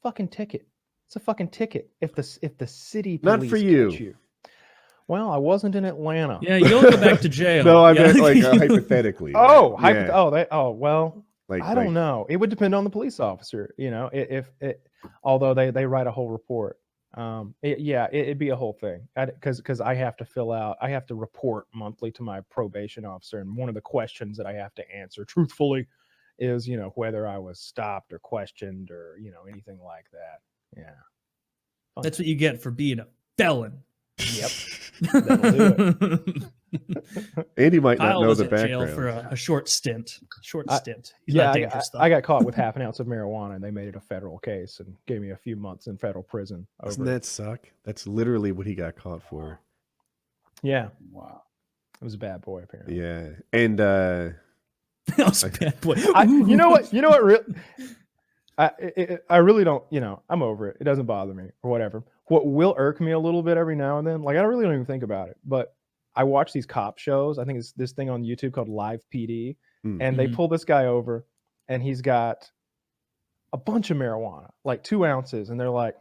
fucking ticket. It's a fucking ticket. If the city Not police for you. catch you. Well, I wasn't in Atlanta. Yeah, you don't go back to jail. No, I Yeah. meant like hypothetically. Oh, yeah. Well, Like, I don't know. It would depend on the police officer, you know. Although they write a whole report. It'd be a whole thing because I have to report monthly to my probation officer, and one of the questions that I have to answer truthfully is, you know, whether I was stopped or questioned or, you know, anything like that. Yeah, That's what you get for being a felon. Yep, that'll do it. Andy might Kyle not know was the in jail background. for a short stint. He's Yeah, not dangerous, though. I got caught with half an ounce of marijuana, and they made it a federal case and gave me a few months in federal prison. Doesn't that suck? That's literally what he got caught for. Yeah, Wow. it was a bad boy apparently. Yeah, and That was a bad boy. You know what? I really don't. You know, I'm over it. It doesn't bother me or whatever. What will irk me a little bit every now and then, like I really don't even think about it, but I watch these cop shows. I think it's this thing on YouTube called Live PD, and they pull this guy over, and he's got a bunch of marijuana, like 2 ounces, and they're like,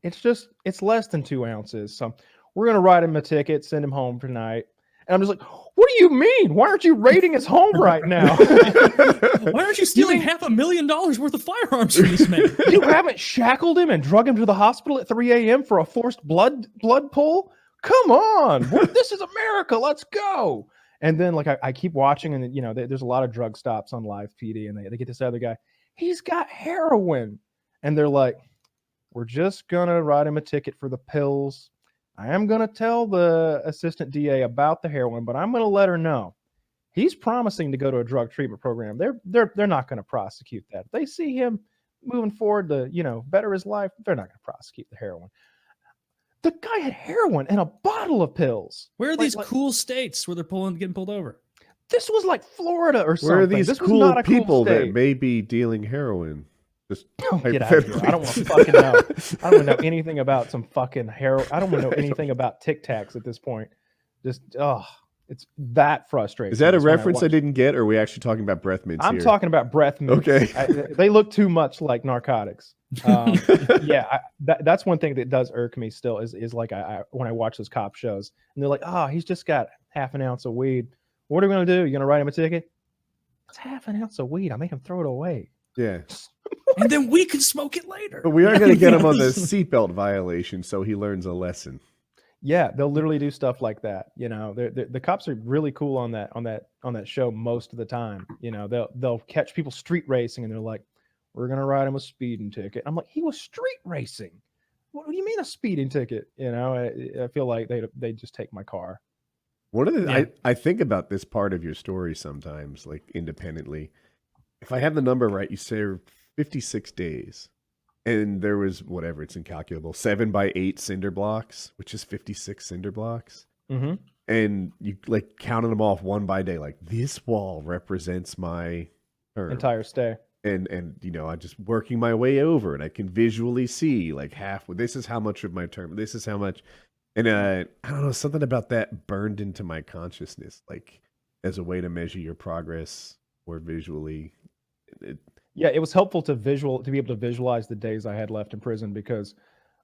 it's less than 2 ounces. So we're gonna write him a ticket, send him home tonight. And I'm just like, what do you mean? Why aren't you raiding his home right now? Why aren't you stealing $500,000 worth of firearms from this man? You haven't shackled him and drug him to the hospital at 3 a.m. for a forced blood pull? Come on. This is America. Let's go. And then like I keep watching, and you know, there's a lot of drug stops on Live PD, and they get this other guy. He's got heroin. And they're like, we're just gonna write him a ticket for the pills. I am going to tell the assistant DA about the heroin, but I'm going to let her know he's promising to go to a drug treatment program. They're not going to prosecute that. If they see him moving forward to, you know, better his life, they're not going to prosecute the heroin. The guy had heroin and a bottle of pills. Where are these cool states where they're getting pulled over? This was like Florida or something. Where are these this cool was not a people cool that may be dealing heroin? Just get out of here. I don't want to fucking know. I don't want to know anything about some fucking heroin. I don't want to know anything about Tic Tacs at this point. Just, it's that frustrating. Is that a reference I didn't get, or are we actually talking about breath mints I'm here? talking about breath mints. Okay. They look too much like narcotics. That's one thing that does irk me still is like when I watch those cop shows, and they're like, he's just got half an ounce of weed. What are we going to do? You're going to write him a ticket? It's half an ounce of weed. I make him throw it away. Yeah. And then we can smoke it later. But we are going to get him on the seatbelt violation, so he learns a lesson. Yeah, they'll literally do stuff like that. You know, the cops are really cool on that show most of the time. You know, they'll catch people street racing, and they're like, "We're gonna write him a speeding ticket." I'm like, "He was street racing. What do you mean a speeding ticket?" You know, I feel like they just take my car. One of the I think about this part of your story sometimes, like independently. If I have the number right, you served 56 days. And there was, whatever, it's incalculable, 7 by 8 cinder blocks, which is 56 cinder blocks. Mm-hmm. And you like counted them off one by day. Like, this wall represents my term. Entire stay. And you know, I'm just working my way over, and I can visually see like half. This is how much of my term. This is how much. And I don't know, something about that burned into my consciousness, like as a way to measure your progress more visually. It was helpful to be able to visualize the days I had left in prison, because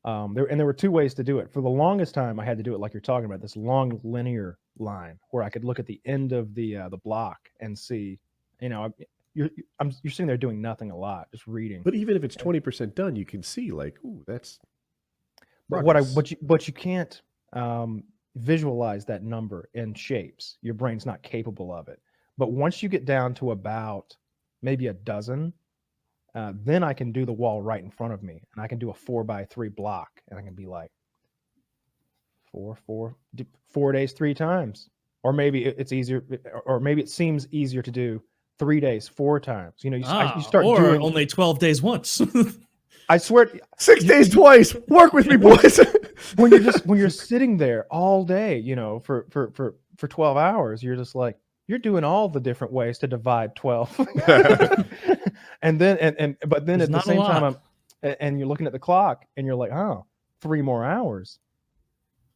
there were two ways to do it. For the longest time, I had to do it like you're talking about, this long linear line where I could look at the end of the block and see, you know, you're sitting there doing nothing a lot, just reading. But even if it's 20% done, you can see like, ooh, that's progress. But you can't visualize that number in shapes. Your brain's not capable of it. But once you get down to about maybe a dozen, then I can do the wall right in front of me, and I can do a 4x3 block, and I can be like 4 days 3 times, or maybe it's easier, or maybe it seems easier to do 3 days 4 times. You know, you start doing only 12 days once. I swear, 6 days twice. Work with me, boys. when you're sitting there all day, you know, for 12 hours, you're just like, you're doing all the different ways to divide 12. And then, but then There's at the not a same lot. time, and you're looking at the clock, and you're like, 3 more hours.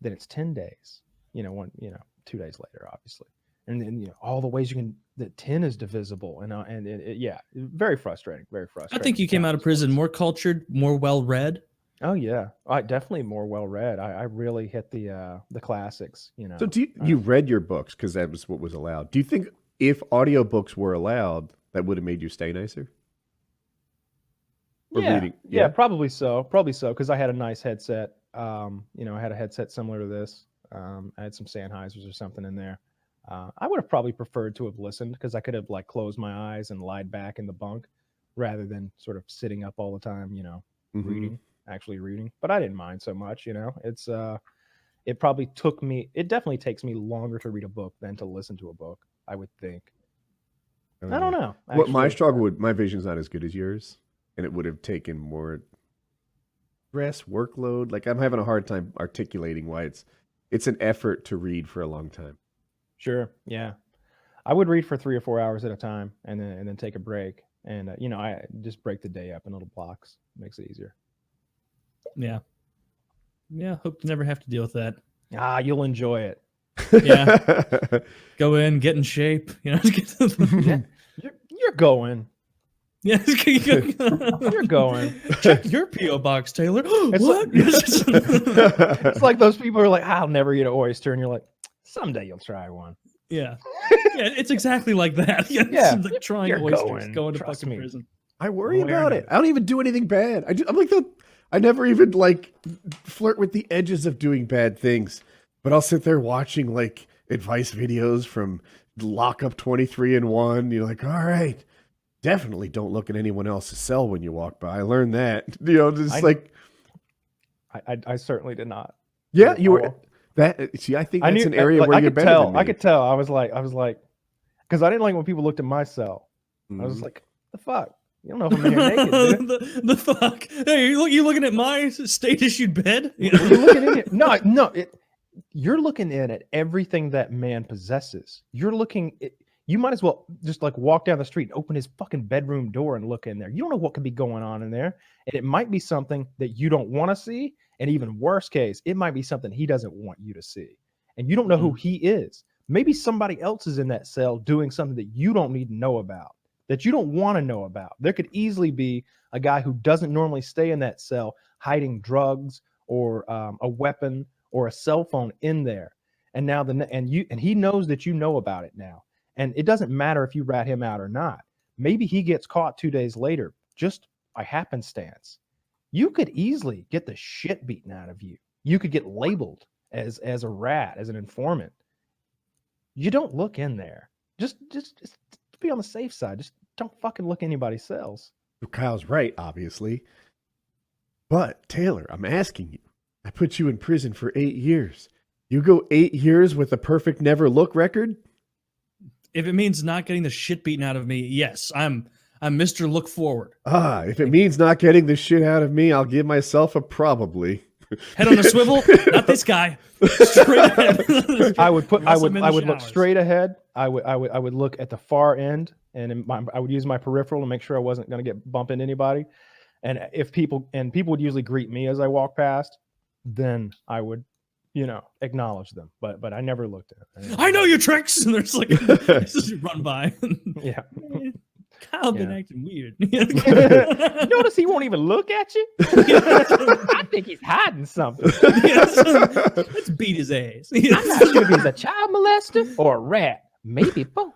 Then it's 10 days, 2 days later, obviously. and then all the ways that 10 is divisible, and yeah, very frustrating, very frustrating. I think you came out of prison more cultured, more well read. Oh yeah, I definitely more well read. I really hit the classics. So you read your books because that was what was allowed. Do you think if audiobooks were allowed, that would have made you stay nicer? Or reading? Yeah, probably so. Probably so, because I had a nice headset. I had a headset similar to this. I had some Sennheisers or something in there. I would have probably preferred to have listened, because I could have like closed my eyes and lied back in the bunk rather than sort of sitting up all the time, actually reading. But I didn't mind so much. It's it definitely takes me longer to read a book than to listen to a book, I would think. I don't know. What my struggle my vision's not as good as yours, and it would have taken more stress, workload. Like, I'm having a hard time articulating why it's an effort to read for a long time. Sure. Yeah. I would read for 3 or 4 hours at a time, and then take a break. And, I just break the day up in little blocks. Makes it easier. Yeah. Yeah. Hope to never have to deal with that. You'll enjoy it. Yeah. Go in, get in shape. Yeah. You're going. Yeah. You're going. Check your P.O. box, Taylor. It's What? It's like those people who are like, I'll never eat an oyster. And you're like, someday you'll try one. Yeah. Yeah, it's exactly like that. Yeah. It's like trying oysters, going to fucking prison. I worry about it. I don't even do anything bad. I'm like I never even like flirt with the edges of doing bad things. But I'll sit there watching like advice videos from Lockup 23-in-1. You're like, all right, definitely don't look at anyone else's cell when you walk by. I learned that. I certainly did not. Yeah, you were that. See, I think that's an area where you're better than me. I could tell. I was like, because I didn't like when people looked at my cell. I was like, the fuck. You don't know if I'm in here naked, dude. the fuck? Hey, you looking at my state-issued bed? You're looking in here. No. You're looking in at everything that man possesses. You're looking. You might as well just like walk down the street and open his fucking bedroom door and look in there. You don't know what could be going on in there, and it might be something that you don't want to see. And even worse case, it might be something he doesn't want you to see, and you don't know who he is. Maybe somebody else is in that cell doing something that you don't need to know about, that you don't want to know about. There could easily be a guy who doesn't normally stay in that cell hiding drugs or a weapon or a cell phone in there. And now he knows that you know about it now. And it doesn't matter if you rat him out or not. Maybe he gets caught 2 days later, just by happenstance. You could easily get the shit beaten out of you. You could get labeled as a rat, as an informant. You don't look in there. Just be on the safe side. Just don't fucking look anybody's cells. Kyle's right, obviously. But Taylor, I'm asking you. I put you in prison for 8 years. You go 8 years with a perfect never look record? If it means not getting the shit beaten out of me, yes, I'm Mr. Look Forward. If it means not getting the shit out of me, I'll give myself a probably. Head on a swivel, not this guy. Straight ahead. I would look straight ahead. I would look at the far end, and I would use my peripheral to make sure I wasn't going to get bump into anybody. And if people would usually greet me as I walk past, then I would, acknowledge them. But I never looked at it. I know your tricks. And there's like just run by. Yeah. Kyle been acting weird. Notice he won't even look at you. I think he's hiding something. Let's beat his ass. I'm not sure if he's a child molester or a rat. Maybe both.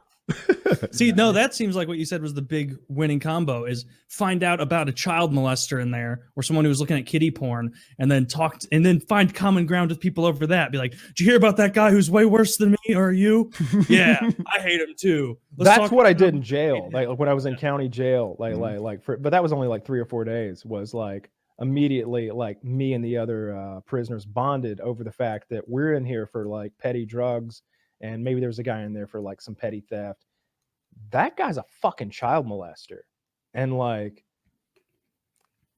See, no, that seems like what you said was the big winning combo is find out about a child molester in there or someone who was looking at kiddie porn and then find common ground with people over that. Be like, did you hear about that guy who's way worse than me or you? Yeah, I hate him too. That's what I did in jail. Like when I was in county jail, but that was only like 3 or 4 days, was like immediately like me and the other prisoners bonded over the fact that we're in here for like petty drugs. And maybe there's a guy in there for like some petty theft. That guy's a fucking child molester. And like,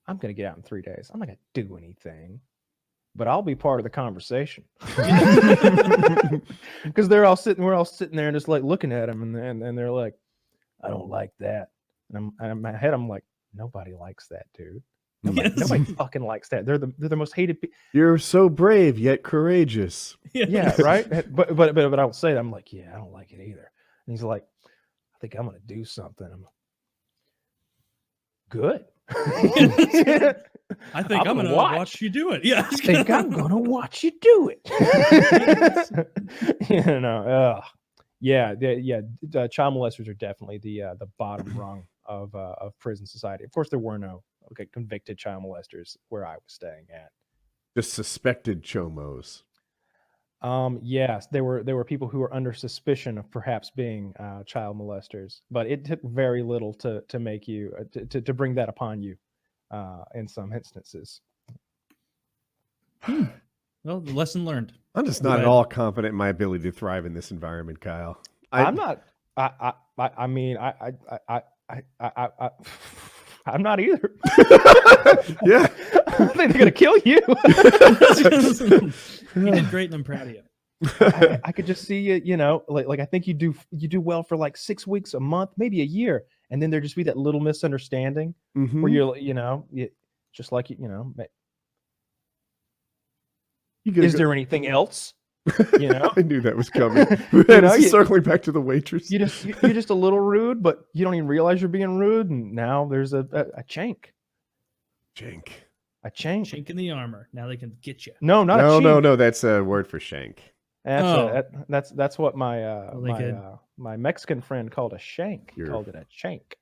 I'm going to get out in 3 days. I'm not going to do anything, but I'll be part of the conversation. Because we're all sitting there and just like looking at him and they're like, I don't like that. And in my head, I'm like, nobody likes that, dude. Nobody fucking likes that. They're the most hated people. You're so brave yet courageous. Yeah, right. But I don't say that. I'm like, yeah, I don't like it either. And he's like, I think I'm gonna do something. I'm like, good. I think I'm gonna watch you do it. Yeah, I think I'm gonna watch you do it. Child molesters are definitely the bottom rung of prison society. Of course, there were no convicted child molesters where I was staying at. Just suspected chomos. Yes, there were people who were under suspicion of perhaps being child molesters, but it took very little to make you to bring that upon you in some instances. Well, the lesson learned. I'm just not at all confident in my ability to thrive in this environment, Kyle. I'm not. I'm not either. Yeah, I think they're gonna kill you. You did great, and I'm proud of you. I could just see you. You know, like I think you do well for like 6 weeks, a month, maybe a year, and then there just be that little misunderstanding where you're, just like is there anything else? I knew that was coming. Circling back to the waitress. You're just a little rude, but you don't even realize you're being rude, and now there's a chink. A chink. Chink in the armor. Now they can get you. No, not a chink. No. That's a word for shank. That's what my my Mexican friend called a shank. Called it a chank.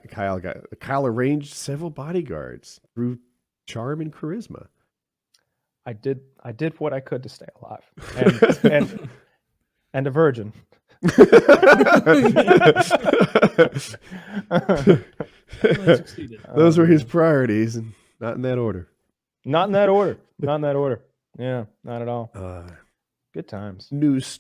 Kyle arranged several bodyguards through charm and charisma. I did what I could to stay alive, and a virgin. Those were his priorities, and not in that order. Not in that order. Yeah, not at all. Good times. News